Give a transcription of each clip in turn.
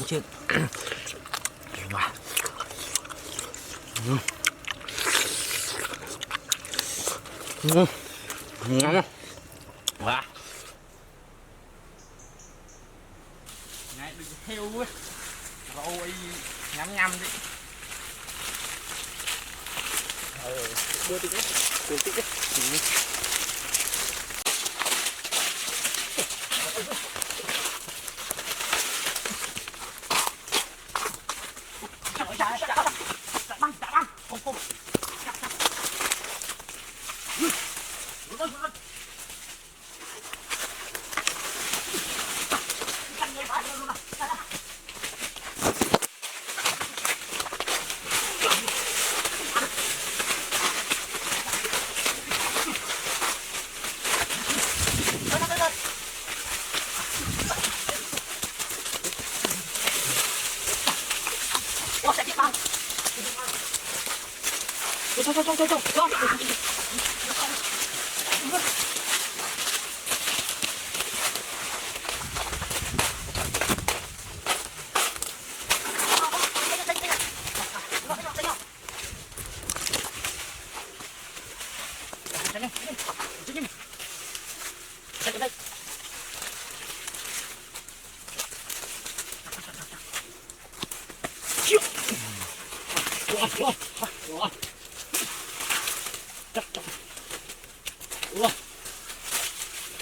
chết. Ngon không? Wow. Này đừng heo quá. Rồi ngâm đi. Đưa tí cái. Đưa tí cái.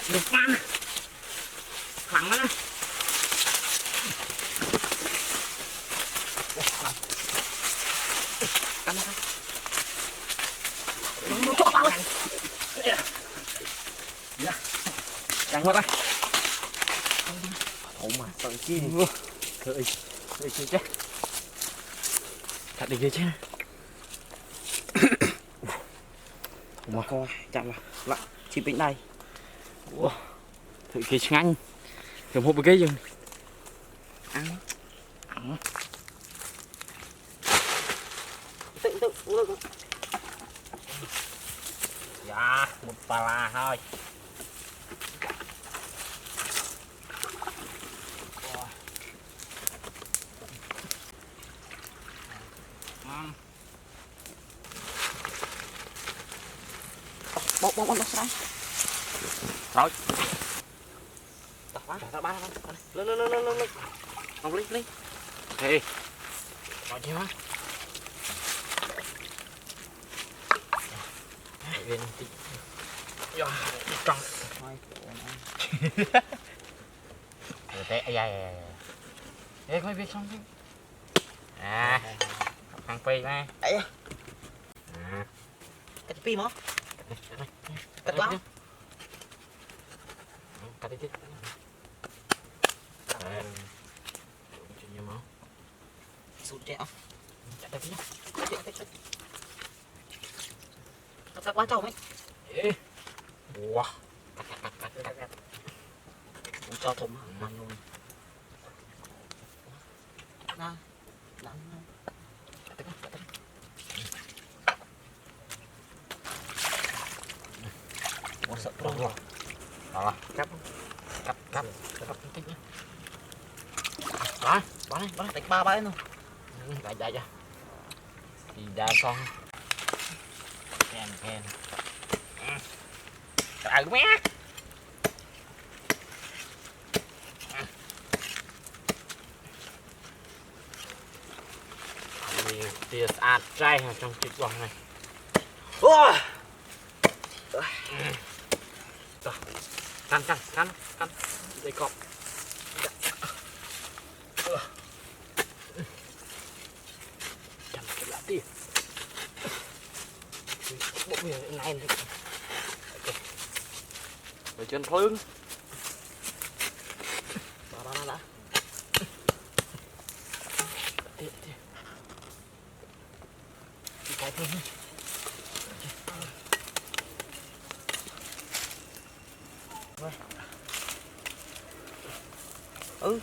Được ăn thẳng đó. Căng quá đây. Ủa mà sợ chim. Cười chết. Thật đi ghê chứ. Mà con chạm vào lại chim bên đây. Ủa thử kia ngắn cầm hộp cái dừng ăn tự dạ một bà la thôi. Bốc sao rồi ba lên không lên thì còn gì hả viên đi tròn rồi té dài ê mấy việc xong à hàng phi mà ấy cái phi mà cắt quá cắt đi chuyện nhiều máu sụt trẻ chạy tới phía cắt quá trâu mấy wow cắt cũng cho thùng mạnh luôn nè một sợ pro rồi đó cắt tích nhá bán đánh ba bãi luôn đại thì đa son kèn trời mẹ tia sạch trai trong chiếc vòng này cắn đây cọp chặt cái lá tia bộ miệng này rồi chân phương đó đã cái phương ừ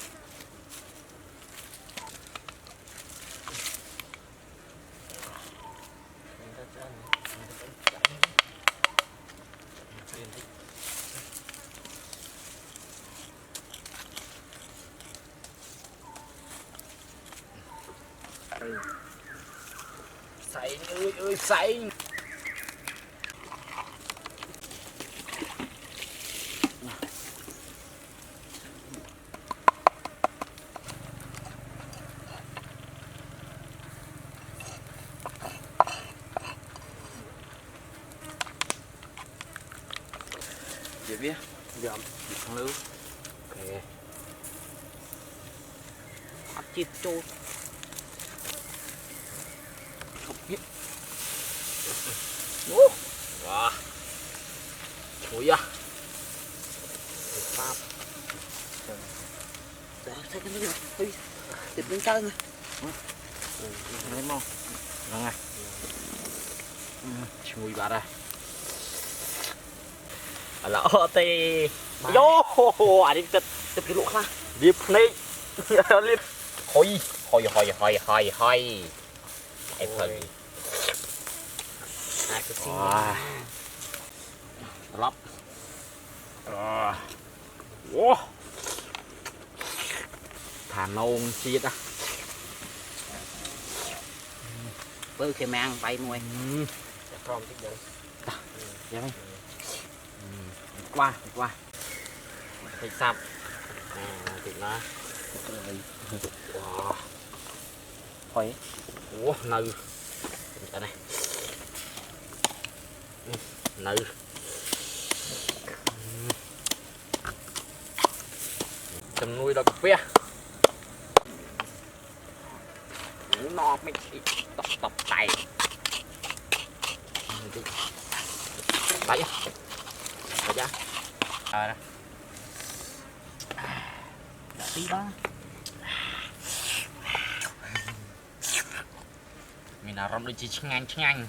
Sấy ơi sấy. Dễ biết. Dậm. Thằng Lưu. Ok. Hấp chít trôi. Không biết. Wow. Trời ơi. Pháp. Đó, thấy cái này rồi. Tiếp lên chân rồi. Lấy mau. Vâng à. Chui vào đây. Lỡ tì. Vô, anh đi tiếp cái lỗ ha. Điệp này. Lên. Hoi. Em phơi. Ai cứ xin. Lắp. Wow. Thả nông chiết á. Bơ khi mang bay mùi. Con thích đấy. Dạ mấy. Qua. Thịt sạp. Thịt nó. Wow. Hỏi. Ủa, nư. Đây này. Nư. Chầm nuôi đó cà phê. Nó mới tập tay. Đấy. Đấy ra. Đó. Tí đó. Mình là rong đi chỉ ngang.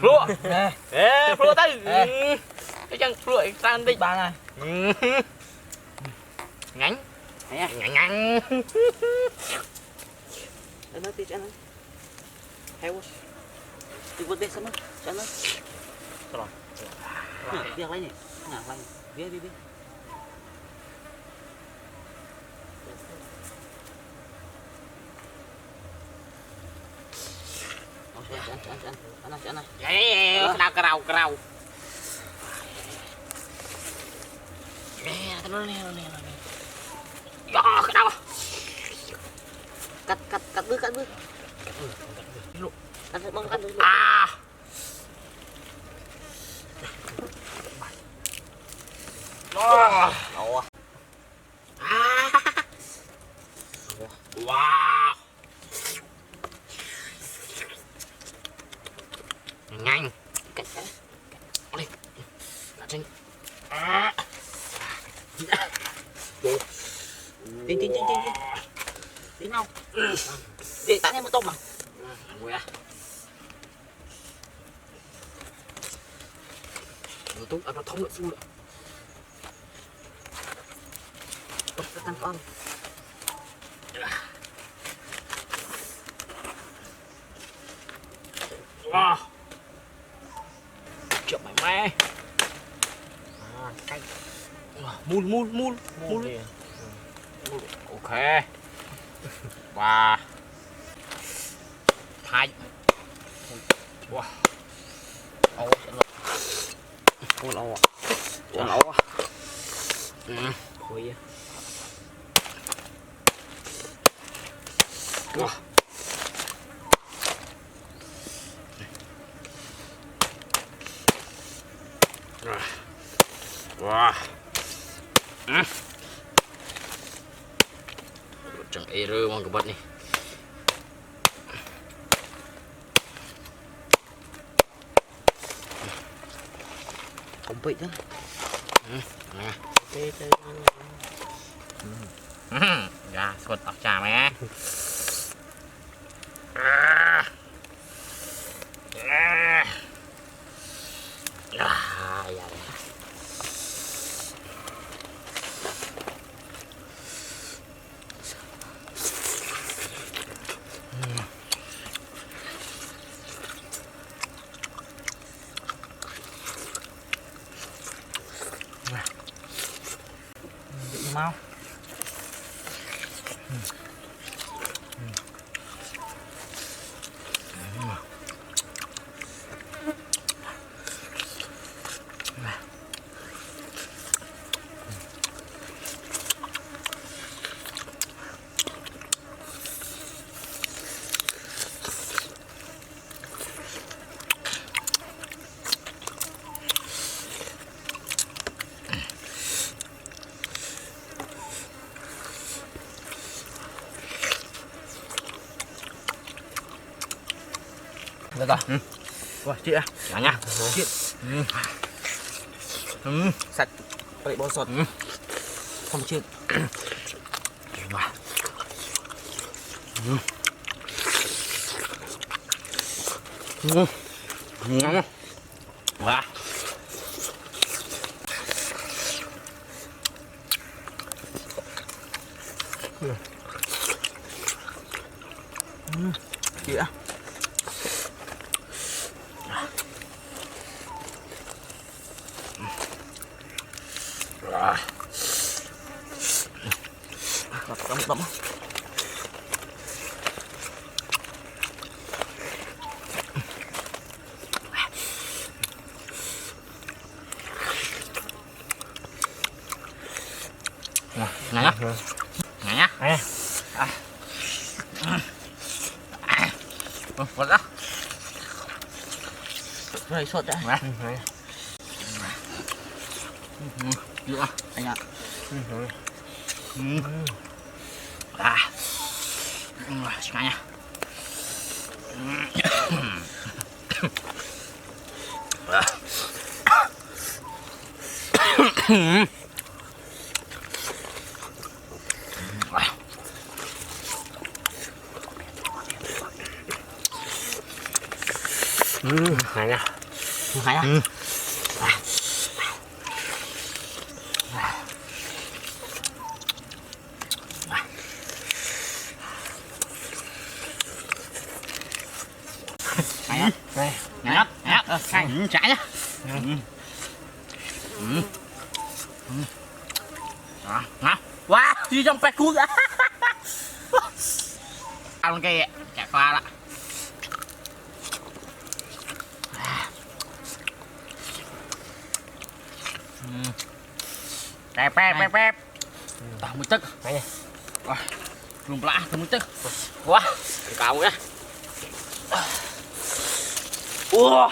Lụa. Ê, lụa tay. Cái chân lụa sang đi bà này. Ngắn. Ngắn. Ano ti ano? Hewas. Tibot deh sama. Sana. Rồi. Biar lain ni. Nah, lain. Biar. Sana. Dạ, cào. Nè, cái nó nè. Đó, cái đâu? Cắt bước. Cắt băng. À. Đó. Wow. Nhanh. Cắt. Đi. Cắt trên. Tin. Tin không? Đi tán em một tôm mà. Ngồi à. Nó tốt, nó thông lại xui nữa. Tăng con. Wow. Chậm mày mẹ. Cay. Mul. Ok. Và thay. Wow. Ôi lâu à. Khối à. Wow. Wow. Chẳng error bằng cái bật này. Không bị đó. Nè. Chơi. Dạ, sốt tóc trà mẹ. Dạ. Mau. Được rồi. Rồi, chị ạ. Nhỏ nha. Chị. Sạch. Vậy bò sọt. Không chết. Ngon không? Wow. Chị ạ. Đậm. Ngon nhá. Ngon nhá. Vượt đó. Rồi sốt đã. Dựa anh ạ. Ngon nha. Này nha. Hay á. Này á. Này á. Này chạy nhá. Đó. Wow, đi trong pe cút á. Ăn cái chả quaละ แป๊บต่อมือตึกไปลุงปลาต่อมือตึกว้าเก่าเนี่ยว้า